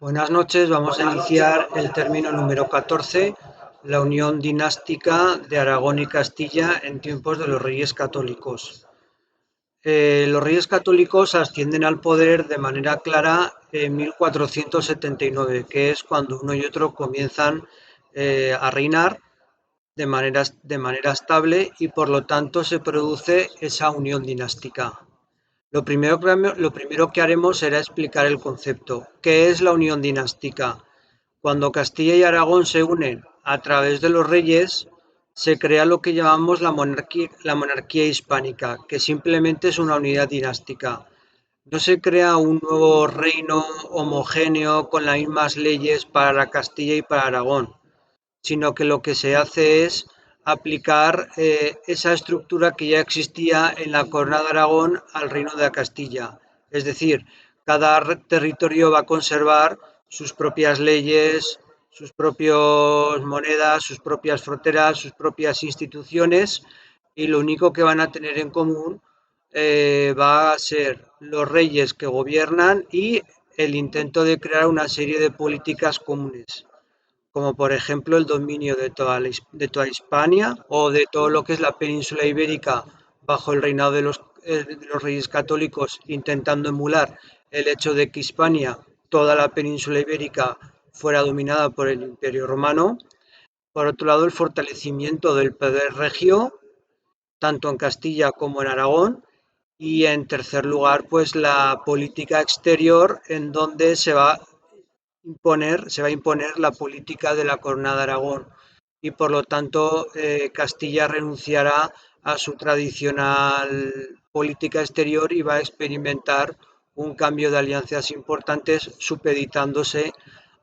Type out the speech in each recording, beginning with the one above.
Buenas noches, vamos a iniciar el término número 14, la unión dinástica de Aragón y Castilla en tiempos de los Reyes Católicos. Los Reyes Católicos ascienden al poder de manera clara en 1479, que es cuando uno y otro comienzan a reinar de manera estable y por lo tanto se produce esa unión dinástica. Lo primero que haremos será explicar el concepto. ¿Qué es la unión dinástica? Cuando Castilla y Aragón se unen a través de los reyes, se crea lo que llamamos la monarquía hispánica, que simplemente es una unidad dinástica. No se crea un nuevo reino homogéneo con las mismas leyes para Castilla y para Aragón, sino que lo que se hace es aplicar esa estructura que ya existía en la Corona de Aragón al Reino de Castilla. Es decir, cada territorio va a conservar sus propias leyes, sus propias monedas, sus propias fronteras, sus propias instituciones, y lo único que van a tener en común va a ser los reyes que gobiernan y el intento de crear una serie de políticas comunes, como por ejemplo el dominio de toda Hispania o de todo lo que es la península ibérica bajo el reinado de los reyes católicos, intentando emular el hecho de que Hispania, toda la península ibérica, fuera dominada por el Imperio Romano. Por otro lado, el fortalecimiento del poder regio, tanto en Castilla como en Aragón. Y en tercer lugar, pues la política exterior, en donde se va a imponer la política de la Corona de Aragón, y por lo tanto Castilla renunciará a su tradicional política exterior y va a experimentar un cambio de alianzas importantes, supeditándose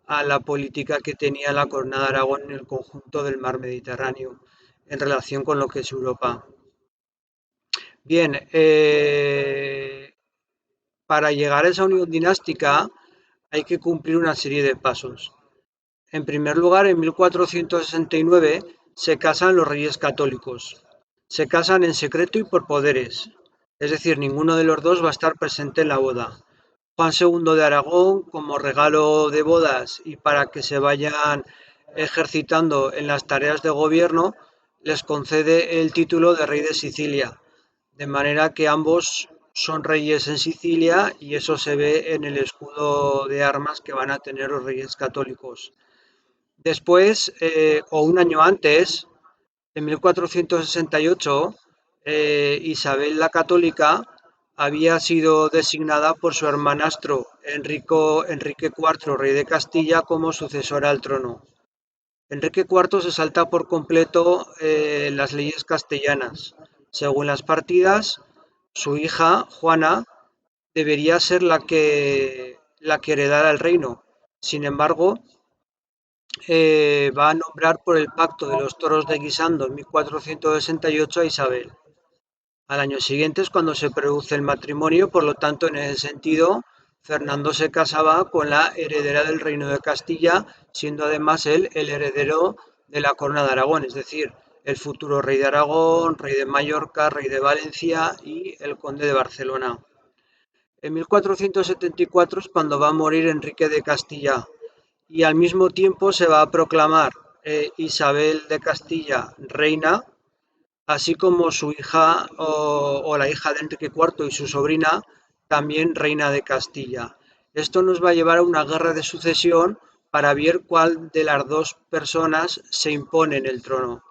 a la política que tenía la Corona de Aragón en el conjunto del mar Mediterráneo en relación con lo que es Europa. Bien, para llegar a esa unión dinástica hay que cumplir una serie de pasos. En primer lugar, en 1469 se casan los reyes católicos. Se casan en secreto y por poderes, es decir, ninguno de los dos va a estar presente en la boda. Juan II de Aragón, como regalo de bodas y para que se vayan ejercitando en las tareas de gobierno, les concede el título de rey de Sicilia, de manera que ambos son reyes en Sicilia, y eso se ve en el escudo de armas que van a tener los reyes católicos. Después, o un año antes, en 1468, Isabel la Católica había sido designada por su hermanastro Enrique IV, rey de Castilla, como sucesora al trono. Enrique IV se salta por completo las leyes castellanas. Según las partidas, su hija, Juana, debería ser la que heredara el reino. Sin embargo, va a nombrar por el Pacto de los Toros de Guisando en 1468 a Isabel. Al año siguiente es cuando se produce el matrimonio, por lo tanto, en ese sentido, Fernando se casaba con la heredera del Reino de Castilla, siendo además él el heredero de la Corona de Aragón, es decir, el futuro rey de Aragón, rey de Mallorca, rey de Valencia y el conde de Barcelona. En 1474 es cuando va a morir Enrique de Castilla, y al mismo tiempo se va a proclamar Isabel de Castilla reina, así como su hija o la hija de Enrique IV y su sobrina también reina de Castilla. Esto nos va a llevar a una guerra de sucesión para ver cuál de las dos personas se impone en el trono.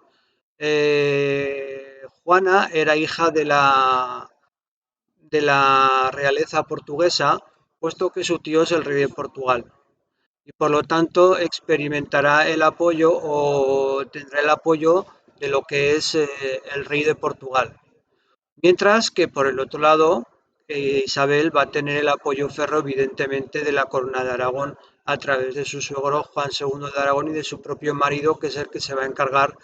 Juana era hija de la realeza portuguesa, puesto que su tío es el rey de Portugal, y por lo tanto experimentará el apoyo o tendrá el apoyo de lo que es el rey de Portugal. Mientras que por el otro lado, Isabel va a tener el apoyo férreo, evidentemente, de la Corona de Aragón a través de su suegro Juan II de Aragón y de su propio marido, que es el que se va a encargar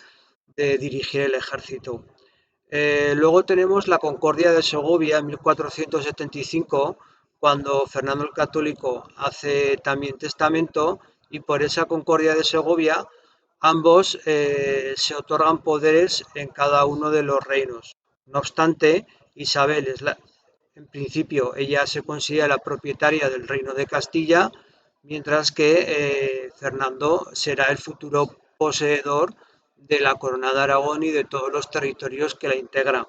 de dirigir el ejército. Luego tenemos la Concordia de Segovia en 1475, cuando Fernando el Católico hace también testamento, y por esa Concordia de Segovia ambos se otorgan poderes en cada uno de los reinos. No obstante, Isabel en principio, ella se considera la propietaria del reino de Castilla, mientras que Fernando será el futuro poseedor de la corona de Aragón y de todos los territorios que la integran.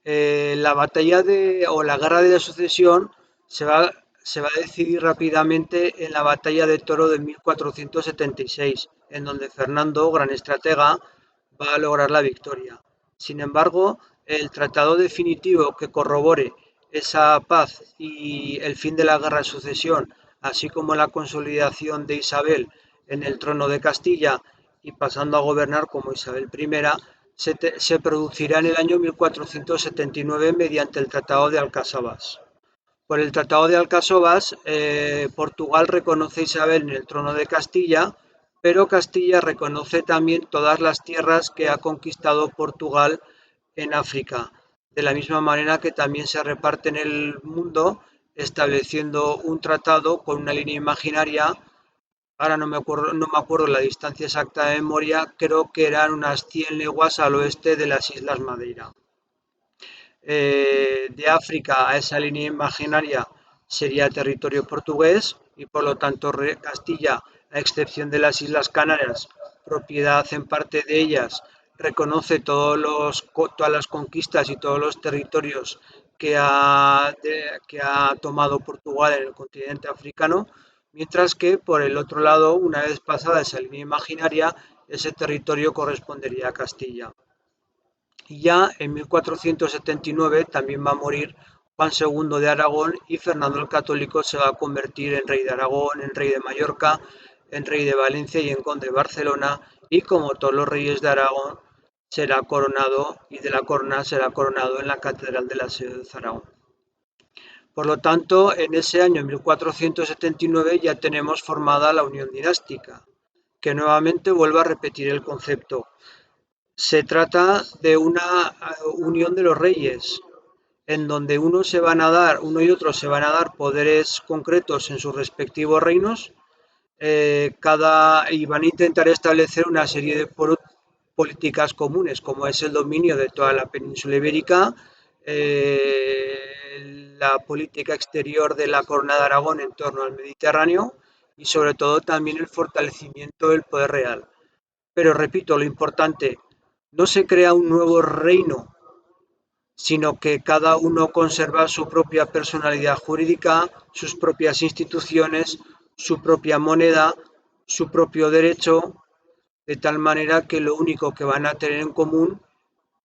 La batalla o la guerra de la sucesión se va, se va a decidir rápidamente en la batalla de Toro de 1476, en donde Fernando, gran estratega, va a lograr la victoria. Sin embargo, el tratado definitivo que corrobore esa paz y el fin de la guerra de sucesión, así como la consolidación de Isabel en el trono de Castilla y pasando a gobernar como Isabel I, se producirá en el año 1479 mediante el Tratado de Alcasabas. Por el Tratado de Alcasabas, Portugal reconoce a Isabel en el trono de Castilla, pero Castilla reconoce también todas las tierras que ha conquistado Portugal en África, de la misma manera que también se reparte en el mundo, estableciendo un tratado con una línea imaginaria. Ahora no me acuerdo la distancia exacta de memoria, creo que eran unas 100 leguas al oeste de las Islas Madeira. De África a esa línea imaginaria sería territorio portugués y por lo tanto Castilla, a excepción de las Islas Canarias, propiedad en parte de ellas, reconoce todas las conquistas y todos los territorios que ha tomado Portugal en el continente africano, mientras que por el otro lado, una vez pasada esa línea imaginaria, ese territorio correspondería a Castilla. Y ya en 1479 también va a morir Juan II de Aragón y Fernando el Católico se va a convertir en rey de Aragón, en rey de Mallorca, en rey de Valencia y en conde de Barcelona y como todos los reyes de Aragón será coronado y de la corona será coronado en la Catedral de la Seo de Zaragoza. Por lo tanto, en ese año 1479 ya tenemos formada la unión dinástica, que nuevamente vuelve a repetir el concepto. Se trata de una unión de los reyes, en donde uno y otro se van a dar poderes concretos en sus respectivos reinos, y van a intentar establecer una serie de políticas comunes, como es el dominio de toda la península ibérica, la política exterior de la Corona de Aragón en torno al Mediterráneo y sobre todo también el fortalecimiento del poder real. Pero repito, lo importante, no se crea un nuevo reino, sino que cada uno conserva su propia personalidad jurídica, sus propias instituciones, su propia moneda, su propio derecho, de tal manera que lo único que van a tener en común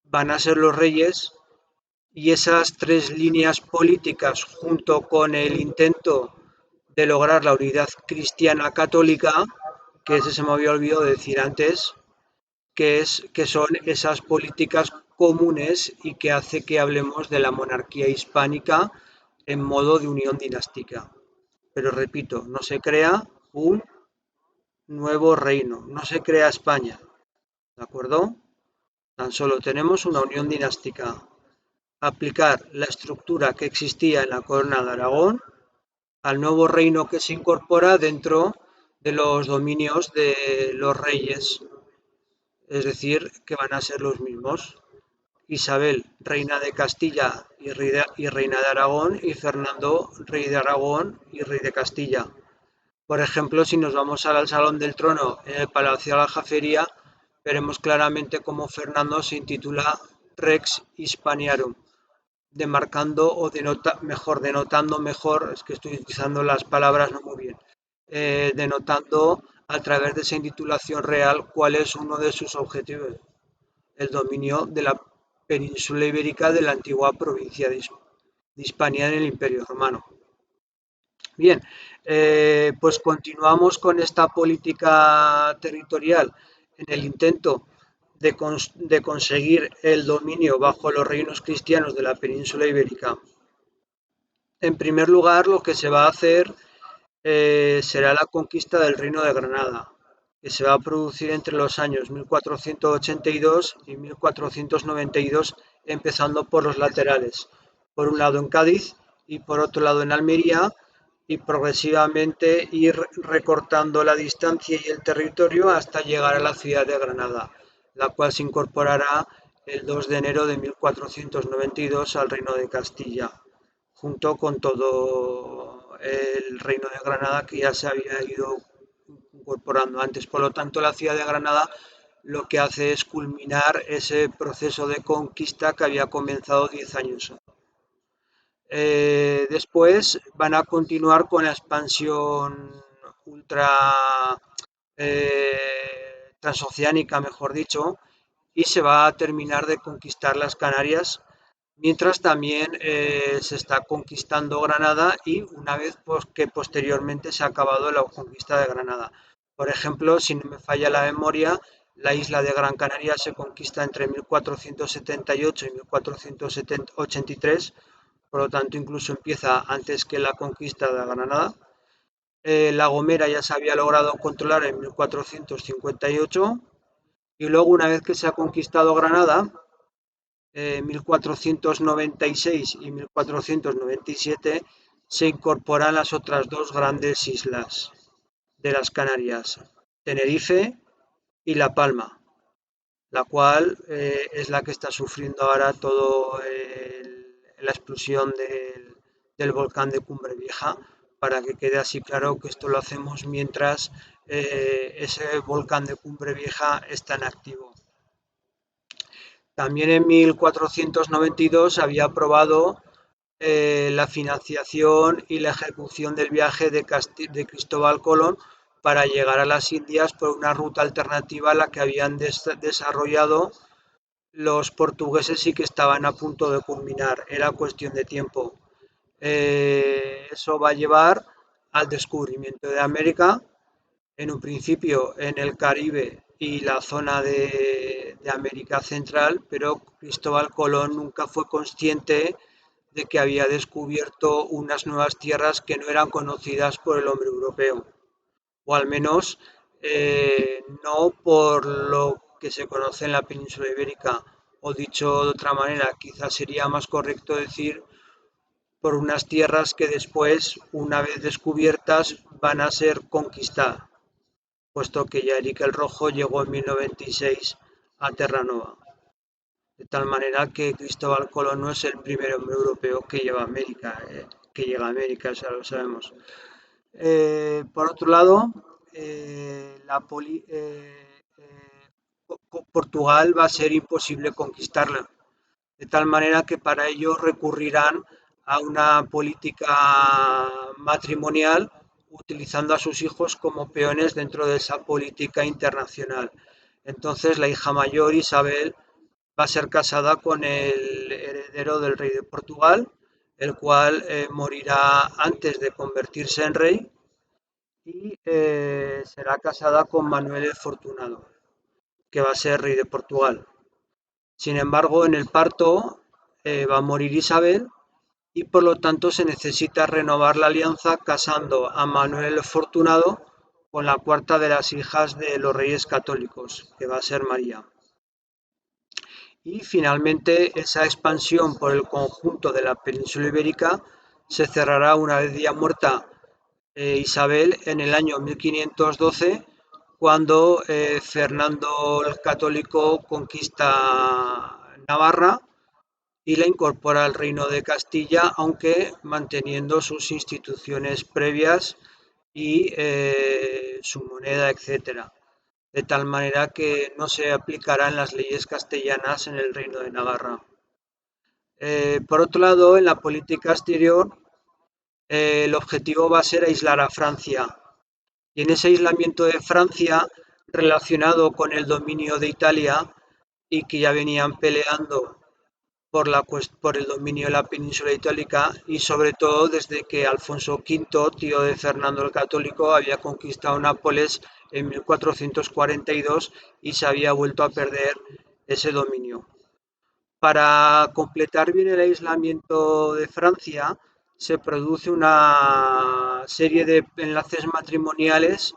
van a ser los reyes y esas tres líneas políticas junto con el intento de lograr la unidad cristiana católica, que ese se me había olvidado decir antes, que son esas políticas comunes y que hace que hablemos de la monarquía hispánica en modo de unión dinástica. Pero repito, no se crea un nuevo reino, no se crea España, ¿de acuerdo? Tan solo tenemos una unión dinástica. Aplicar la estructura que existía en la corona de Aragón al nuevo reino que se incorpora dentro de los dominios de los reyes, es decir, que van a ser los mismos. Isabel, reina de Castilla y reina de Aragón, y Fernando, rey de Aragón y rey de Castilla. Por ejemplo, si nos vamos al Salón del Trono en el Palacio de la Aljafería, veremos claramente cómo Fernando se intitula Rex Hispaniarum, demarcando o denotando mejor, es que estoy utilizando las palabras no muy bien, denotando a través de esa intitulación real cuál es uno de sus objetivos, el dominio de la península ibérica de la antigua provincia de Hispania en el Imperio Romano. Bien, pues continuamos con esta política territorial en el intento de conseguir el dominio bajo los reinos cristianos de la península ibérica. En primer lugar, lo que se va a hacer será la conquista del Reino de Granada, que se va a producir entre los años 1482 y 1492, empezando por los laterales, por un lado en Cádiz y por otro lado en Almería, y progresivamente ir recortando la distancia y el territorio hasta llegar a la ciudad de Granada, la cual se incorporará el 2 de enero de 1492 al Reino de Castilla, junto con todo el reino de Granada, que ya se había ido incorporando antes. Por lo tanto, la ciudad de Granada lo que hace es culminar ese proceso de conquista que había comenzado 10 años. Después van a continuar con la expansión ultra transoceánica, mejor dicho, y se va a terminar de conquistar las Canarias, mientras también se está conquistando Granada y una vez pues, que posteriormente se ha acabado la conquista de Granada. Por ejemplo, si no me falla la memoria, la isla de Gran Canaria se conquista entre 1478 y 1483, por lo tanto incluso empieza antes que la conquista de Granada. La Gomera ya se había logrado controlar en 1458 y luego una vez que se ha conquistado Granada, 1496 y 1497 se incorporan las otras dos grandes islas de las Canarias, Tenerife y La Palma, la cual es la que está sufriendo ahora todo la explosión del volcán de Cumbre Vieja, para que quede así claro que esto lo hacemos mientras ese volcán de Cumbre Vieja está en activo. También en 1492 había aprobado la financiación y la ejecución del viaje de Cristóbal Colón para llegar a las Indias por una ruta alternativa a la que habían desarrollado los portugueses y que estaban a punto de culminar. Era cuestión de tiempo. Eso va a llevar al descubrimiento de América, en un principio en el Caribe y la zona de América Central, pero Cristóbal Colón nunca fue consciente de que había descubierto unas nuevas tierras que no eran conocidas por el hombre europeo, o al menos no por lo que se conoce en la península ibérica, o dicho de otra manera, quizás sería más correcto decir por unas tierras que después, una vez descubiertas, van a ser conquistadas, puesto que ya Eric el Rojo llegó en 1096 a Terranova. De tal manera que Cristóbal Colón no es el primer hombre europeo que llega a América, ya lo sabemos. Por otro lado, Portugal va a ser imposible conquistarla, de tal manera que para ello recurrirán a una política matrimonial utilizando a sus hijos como peones dentro de esa política internacional. Entonces la hija mayor, Isabel, va a ser casada con el heredero del rey de Portugal, el cual morirá antes de convertirse en rey y será casada con Manuel el Fortunado, que va a ser rey de Portugal. Sin embargo, en el parto va a morir Isabel y por lo tanto se necesita renovar la alianza casando a Manuel el Fortunado con la cuarta de las hijas de los reyes católicos, que va a ser María. Y finalmente esa expansión por el conjunto de la península ibérica se cerrará una vez ya muerta Isabel en el año 1512, cuando Fernando el Católico conquista Navarra y la incorpora al reino de Castilla, aunque manteniendo sus instituciones previas y su moneda, etcétera, de tal manera que no se aplicarán las leyes castellanas en el reino de Navarra. Por otro lado, en la política exterior, el objetivo va a ser aislar a Francia. Y en ese aislamiento de Francia, relacionado con el dominio de Italia y que ya venían peleando por el dominio de la península itálica y sobre todo desde que Alfonso V, tío de Fernando el Católico, había conquistado Nápoles en 1442 y se había vuelto a perder ese dominio. Para completar bien el aislamiento de Francia, se produce una serie de enlaces matrimoniales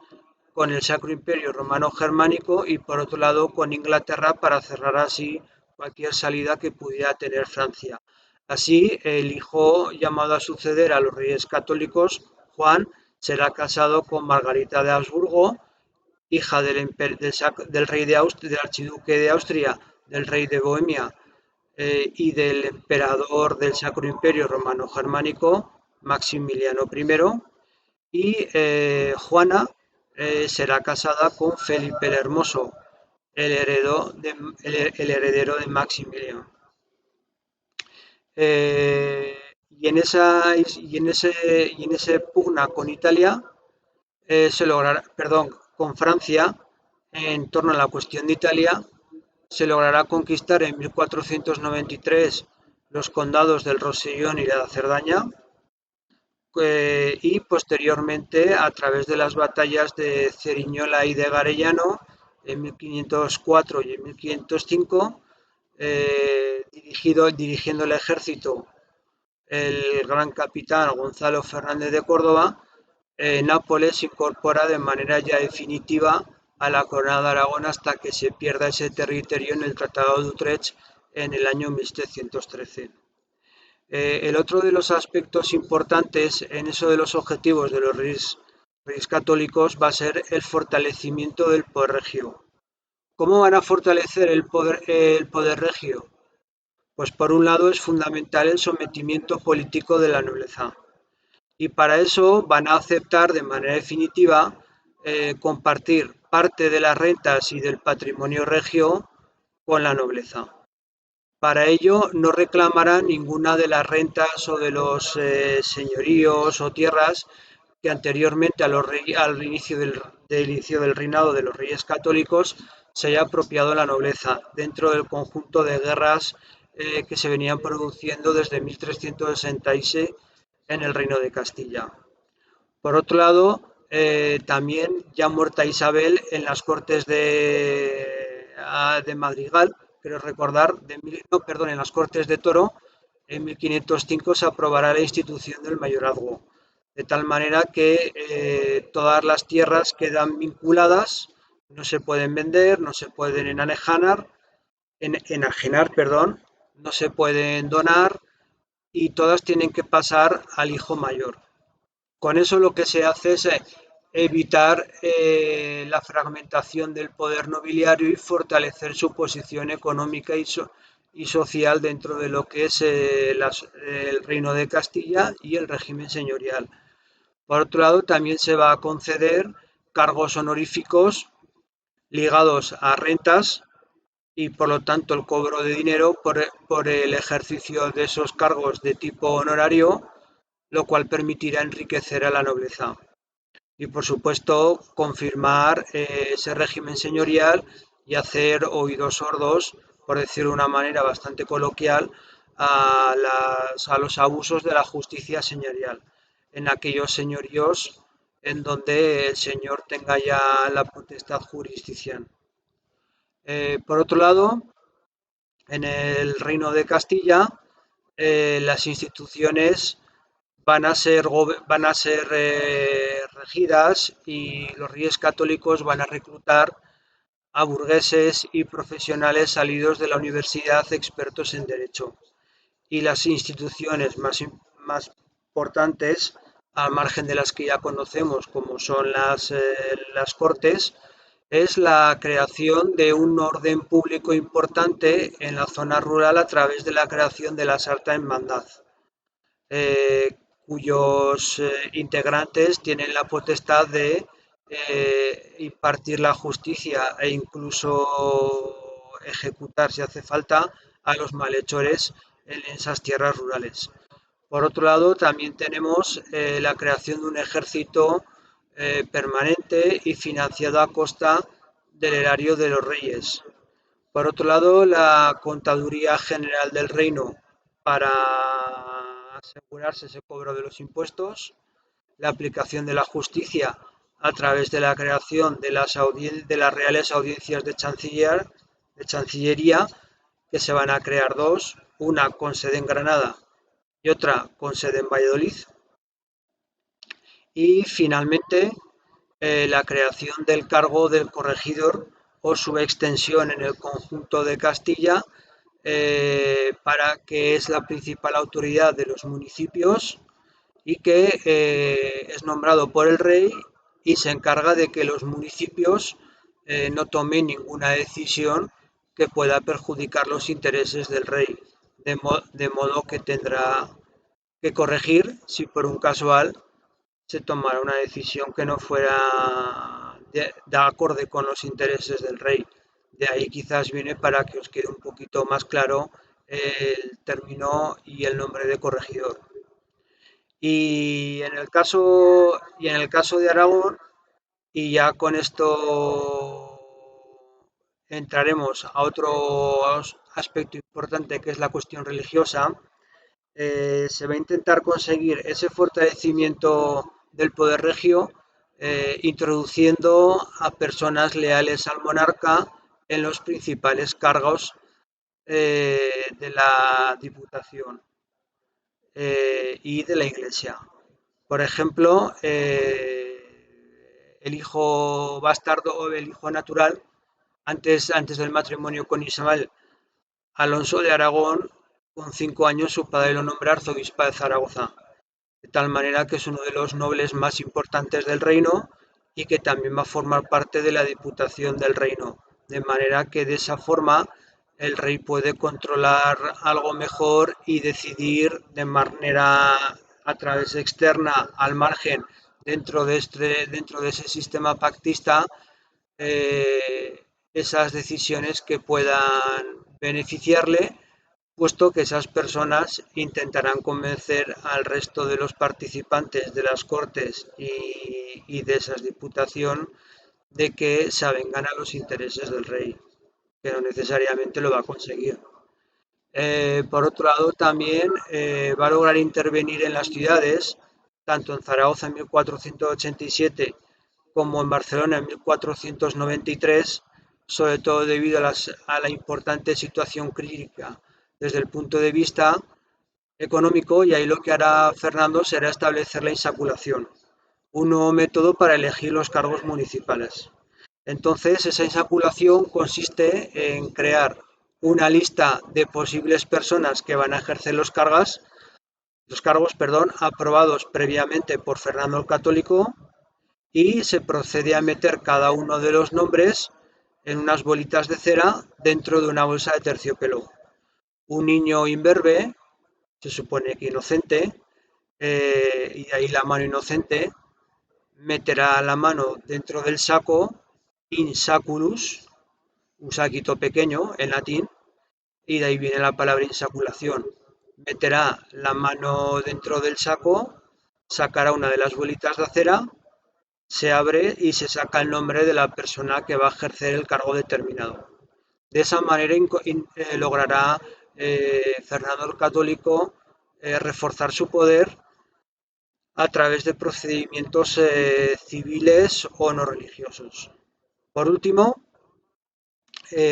con el Sacro Imperio Romano Germánico y por otro lado con Inglaterra para cerrar así cualquier salida que pudiera tener Francia. Así, el hijo llamado a suceder a los reyes católicos, Juan, será casado con Margarita de Habsburgo, hija del rey del archiduque de Austria, del rey de Bohemia y del emperador del Sacro Imperio Romano Germánico, Maximiliano I, y Juana será casada con Felipe el Hermoso, el heredero de Maximiliano. Eh, y en ese pugna con Italia se logrará, perdón, con Francia, en torno a la cuestión de Italia, se logrará conquistar en 1493 los condados del Rosellón y la Cerdaña, y posteriormente a través de las batallas de Ceriñola y de Garellano en 1504 y en 1505, dirigiendo el ejército el gran capitán Gonzalo Fernández de Córdoba, Nápoles se incorpora de manera ya definitiva a la corona de Aragón hasta que se pierda ese territorio en el Tratado de Utrecht en el año 1713. El otro de los aspectos importantes en eso de los objetivos de los reyes católicos va a ser el fortalecimiento del poder regio. ¿Cómo van a fortalecer el poder regio? Pues por un lado es fundamental el sometimiento político de la nobleza y para eso van a aceptar de manera definitiva compartir parte de las rentas y del patrimonio regio con la nobleza. Para ello no reclamarán ninguna de las rentas o de los señoríos o tierras que anteriormente al inicio del reinado de los reyes católicos se haya apropiado la nobleza dentro del conjunto de guerras que se venían produciendo desde 1366 en el Reino de Castilla. Por otro lado, también ya muerta Isabel en las Cortes de Madrigal, quiero recordar, no, perdón, en las Cortes de Toro, en 1505 se aprobará la institución del mayorazgo, de tal manera que todas las tierras quedan vinculadas, no se pueden vender, no se pueden enajenar, perdón, no se pueden donar y todas tienen que pasar al hijo mayor. Con eso lo que se hace es evitar la fragmentación del poder nobiliario y fortalecer su posición económica y social dentro de lo que es el Reino de Castilla y el régimen señorial. Por otro lado, también se va a conceder cargos honoríficos ligados a rentas y por lo tanto el cobro de dinero por el ejercicio de esos cargos de tipo honorario, lo cual permitirá enriquecer a la nobleza. Y por supuesto confirmar ese régimen señorial y hacer oídos sordos, por decirlo de una manera bastante coloquial, a los abusos de la justicia señorial en aquellos señoríos en donde el señor tenga ya la potestad jurisdiccional. Por otro lado, en el Reino de Castilla, las instituciones van a ser regidas y los reyes católicos van a reclutar a burgueses y profesionales salidos de la universidad expertos en derecho. Y las instituciones más importantes, al margen de las que ya conocemos, como son las cortes, es la creación de un orden público importante en la zona rural a través de la creación de la Sarta en Mandad, cuyos integrantes tienen la potestad de impartir la justicia e incluso ejecutar, si hace falta, a los malhechores en esas tierras rurales. Por otro lado, también tenemos la creación de un ejército permanente y financiado a costa del erario de los reyes. Por otro lado, la Contaduría General del Reino para asegurarse ese cobro de los impuestos, la aplicación de la justicia a través de la creación de las reales audiencias de Chancillería, que se van a crear dos, una con sede en Granada y otra con sede en Valladolid. Y finalmente, la creación del cargo del corregidor o su extensión en el conjunto de Castilla, para que es la principal autoridad de los municipios y que es nombrado por el rey y se encarga de que los municipios no tomen ninguna decisión que pueda perjudicar los intereses del rey, de modo que tendrá que corregir si por un casual se tomara una decisión que no fuera de acorde con los intereses del rey. De ahí quizás viene para que os quede un poquito más claro el término y el nombre de corregidor. Y en el caso de Aragón, y ya con esto entraremos a otro aspecto importante que es la cuestión religiosa, se va a intentar conseguir ese fortalecimiento del poder regio, introduciendo a personas leales al monarca en los principales cargos de la Diputación y de la Iglesia. Por ejemplo, el hijo bastardo o el hijo natural, antes del matrimonio con Isabel, Alonso de Aragón, con 5 años su padre lo nombra arzobispo de Zaragoza, de tal manera que es uno de los nobles más importantes del reino y que también va a formar parte de la Diputación del reino, de manera que de esa forma el rey puede controlar algo mejor y decidir de manera a través externa, al margen, dentro de ese sistema pactista, esas decisiones que puedan beneficiarle, puesto que esas personas intentarán convencer al resto de los participantes de las cortes y de esas diputación de que se avengan a los intereses del rey, que no necesariamente lo va a conseguir. Por otro lado, también va a lograr intervenir en las ciudades, tanto en Zaragoza en 1487 como en Barcelona en 1493, sobre todo debido a la importante situación crítica desde el punto de vista económico, y ahí lo que hará Fernando será establecer la insaculación, un nuevo método para elegir los cargos municipales. Entonces, esa insaculación consiste en crear una lista de posibles personas que van a ejercer los cargos, aprobados previamente por Fernando el Católico, y se procede a meter cada uno de los nombres en unas bolitas de cera dentro de una bolsa de terciopelo. Un niño imberbe, se supone que inocente, y de ahí la mano inocente, meterá la mano dentro del saco, insaculus, un saquito pequeño en latín, y de ahí viene la palabra insaculación. Meterá la mano dentro del saco, sacará una de las bolitas de acera, se abre y se saca el nombre de la persona que va a ejercer el cargo determinado. De esa manera logrará Fernando el Católico reforzar su poder a través de procedimientos civiles o no religiosos. Por último,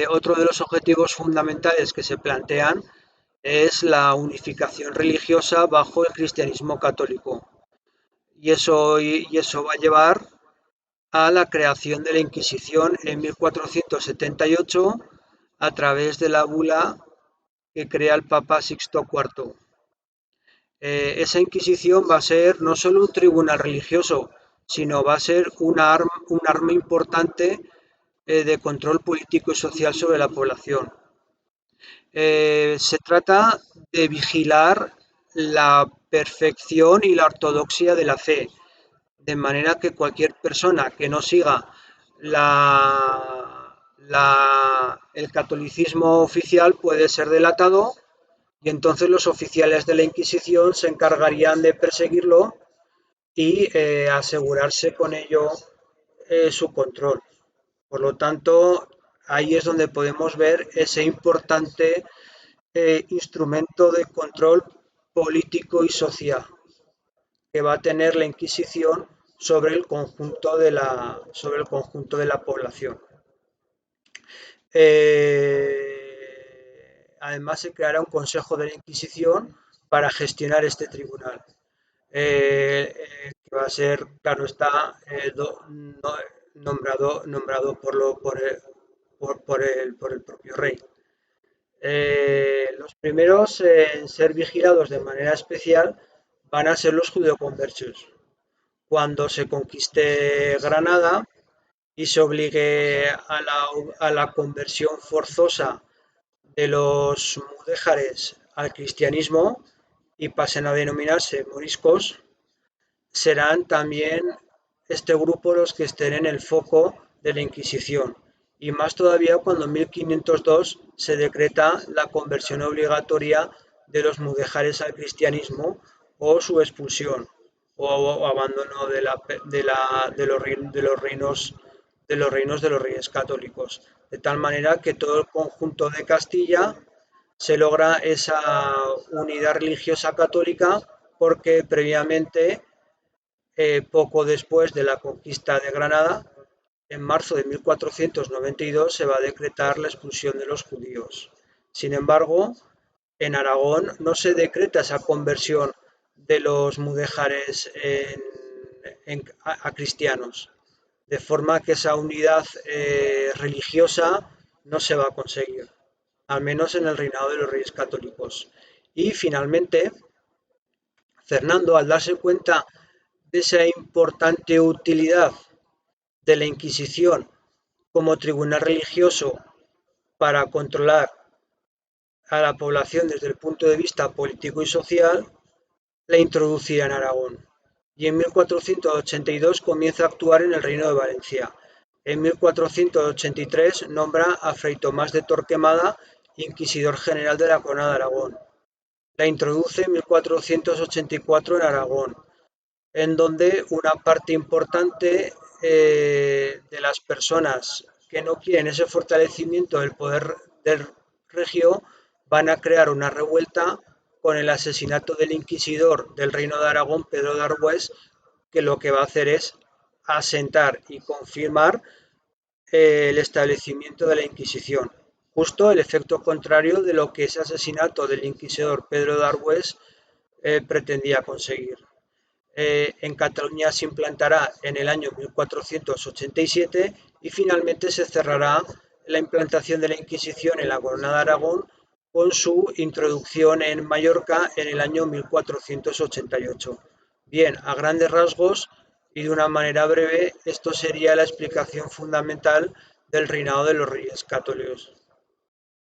otro de los objetivos fundamentales que se plantean es la unificación religiosa bajo el cristianismo católico. Y eso va a llevar a la creación de la Inquisición en 1478 a través de la bula que crea el Papa Sixto IV. Esa Inquisición va a ser no solo un tribunal religioso, sino va a ser un arma importante de control político y social sobre la población. Se trata de vigilar la perfección y la ortodoxia de la fe, de manera que cualquier persona que no siga el catolicismo oficial puede ser delatado, y entonces los oficiales de la Inquisición se encargarían de perseguirlo y asegurarse con ello su control. Por lo tanto, ahí es donde podemos ver ese importante instrumento de control político y social que va a tener la Inquisición sobre el conjunto de la población. Además, se creará un Consejo de la Inquisición para gestionar este tribunal, que va a ser, claro está, nombrado por el propio rey. Los primeros en ser vigilados de manera especial van a ser los judeoconversos. Cuando se conquiste Granada y se obligue a la conversión forzosa de los mudéjares al cristianismo y pasen a denominarse moriscos, serán también este grupo los que estén en el foco de la Inquisición, y más todavía cuando en 1502 se decreta la conversión obligatoria de los mudéjares al cristianismo o su expulsión o abandono de los reinos de los reyes católicos, de tal manera que todo el conjunto de Castilla se logra esa unidad religiosa católica porque previamente, poco después de la conquista de Granada, en marzo de 1492 se va a decretar la expulsión de los judíos. Sin embargo, en Aragón no se decreta esa conversión de los mudéjares a cristianos, de forma que esa unidad religiosa no se va a conseguir, al menos en el reinado de los reyes católicos. Y finalmente, Fernando, al darse cuenta de esa importante utilidad de la Inquisición como tribunal religioso para controlar a la población desde el punto de vista político y social, la introducirá en Aragón. Y en 1482 comienza a actuar en el Reino de Valencia. En 1483 nombra a Fray Tomás de Torquemada inquisidor general de la Corona de Aragón. La introduce en 1484 en Aragón, en donde una parte importante de las personas que no quieren ese fortalecimiento del poder del regio van a crear una revuelta con el asesinato del inquisidor del Reino de Aragón, Pedro de Arbués, que lo que va a hacer es asentar y confirmar el establecimiento de la Inquisición, justo el efecto contrario de lo que ese asesinato del inquisidor Pedro de Arbués pretendía conseguir. En Cataluña se implantará en el año 1487 y finalmente se cerrará la implantación de la Inquisición en la Corona de Aragón con su introducción en Mallorca en el año 1488. Bien, a grandes rasgos y de una manera breve, esto sería la explicación fundamental del reinado de los Reyes Católicos.